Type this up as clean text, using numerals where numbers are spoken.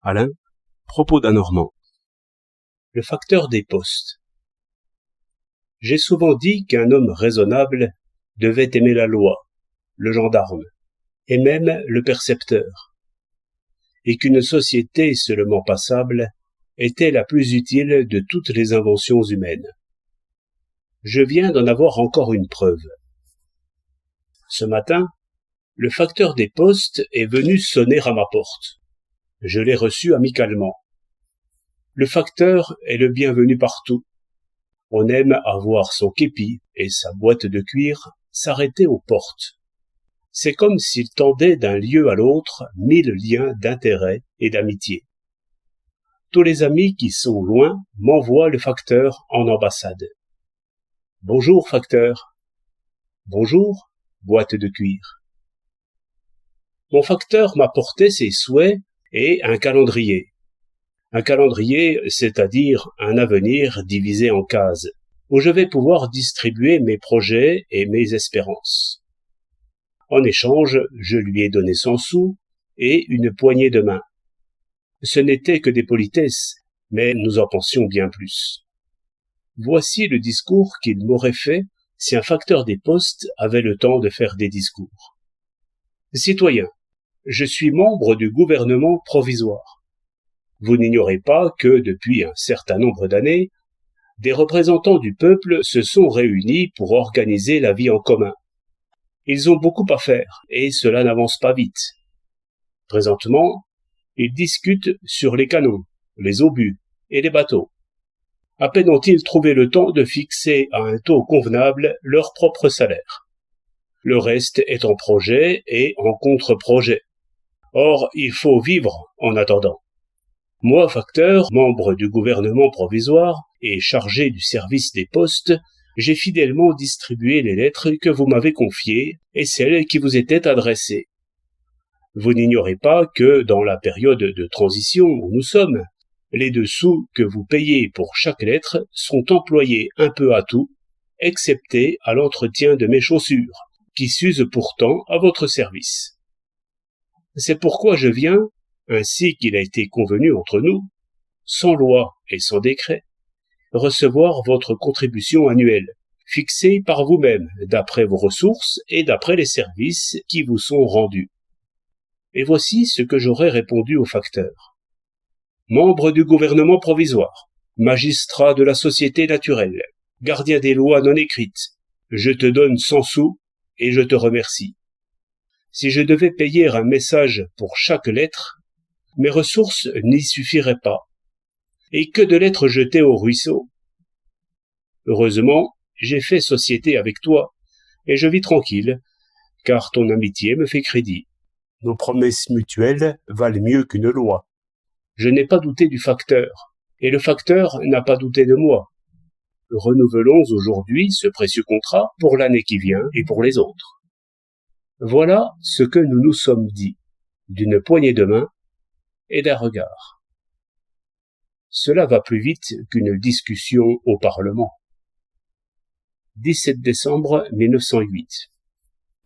Alain, propos d'un Normand. Le facteur des postes. J'ai souvent dit qu'un homme raisonnable devait aimer la loi, le gendarme, et même le percepteur, et qu'une société seulement passable était la plus utile de toutes les inventions humaines. Je viens d'en avoir encore une preuve. Ce matin, le facteur des postes est venu sonner à ma porte. Je l'ai reçu amicalement. Le facteur est le bienvenu partout. On aime avoir son képi et sa boîte de cuir s'arrêter aux portes. C'est comme s'il tendait d'un lieu à l'autre 1000 liens d'intérêt et d'amitié. Tous les amis qui sont loin m'envoient le facteur en ambassade. Bonjour facteur. Bonjour, boîte de cuir. Mon facteur m'a porté ses souhaits et un calendrier. Un calendrier, c'est-à-dire un avenir divisé en cases, où je vais pouvoir distribuer mes projets et mes espérances. En échange, je lui ai donné 100 sous et une poignée de main. Ce n'était que des politesses, mais nous en pensions bien plus. Voici le discours qu'il m'aurait fait si un facteur des postes avait le temps de faire des discours. Citoyens, je suis membre du gouvernement provisoire. Vous n'ignorez pas que, depuis un certain nombre d'années, des représentants du peuple se sont réunis pour organiser la vie en commun. Ils ont beaucoup à faire, et cela n'avance pas vite. Présentement, ils discutent sur les canons, les obus et les bateaux. À peine ont-ils trouvé le temps de fixer à un taux convenable leur propre salaire. Le reste est en projet et en contre-projet. Or, il faut vivre en attendant. Moi, facteur, membre du gouvernement provisoire et chargé du service des postes, j'ai fidèlement distribué les lettres que vous m'avez confiées et celles qui vous étaient adressées. Vous n'ignorez pas que, dans la période de transition où nous sommes, les dessous que vous payez pour chaque lettre sont employés un peu à tout, excepté à l'entretien de mes chaussures, qui s'usent pourtant à votre service. C'est pourquoi je viens, ainsi qu'il a été convenu entre nous, sans loi et sans décret, recevoir votre contribution annuelle, fixée par vous-même, d'après vos ressources et d'après les services qui vous sont rendus. Et voici ce que j'aurais répondu au facteur. Membre du gouvernement provisoire, magistrat de la société naturelle, gardien des lois non écrites, je te donne 100 sous et je te remercie. Si je devais payer un message pour chaque lettre, mes ressources n'y suffiraient pas. Et que de lettres jetées au ruisseau. Heureusement, j'ai fait société avec toi, et je vis tranquille, car ton amitié me fait crédit. Nos promesses mutuelles valent mieux qu'une loi. Je n'ai pas douté du facteur, et le facteur n'a pas douté de moi. Renouvelons aujourd'hui ce précieux contrat pour l'année qui vient et pour les autres. Voilà ce que nous nous sommes dit, d'une poignée de main et d'un regard. Cela va plus vite qu'une discussion au Parlement. 17 décembre 1908.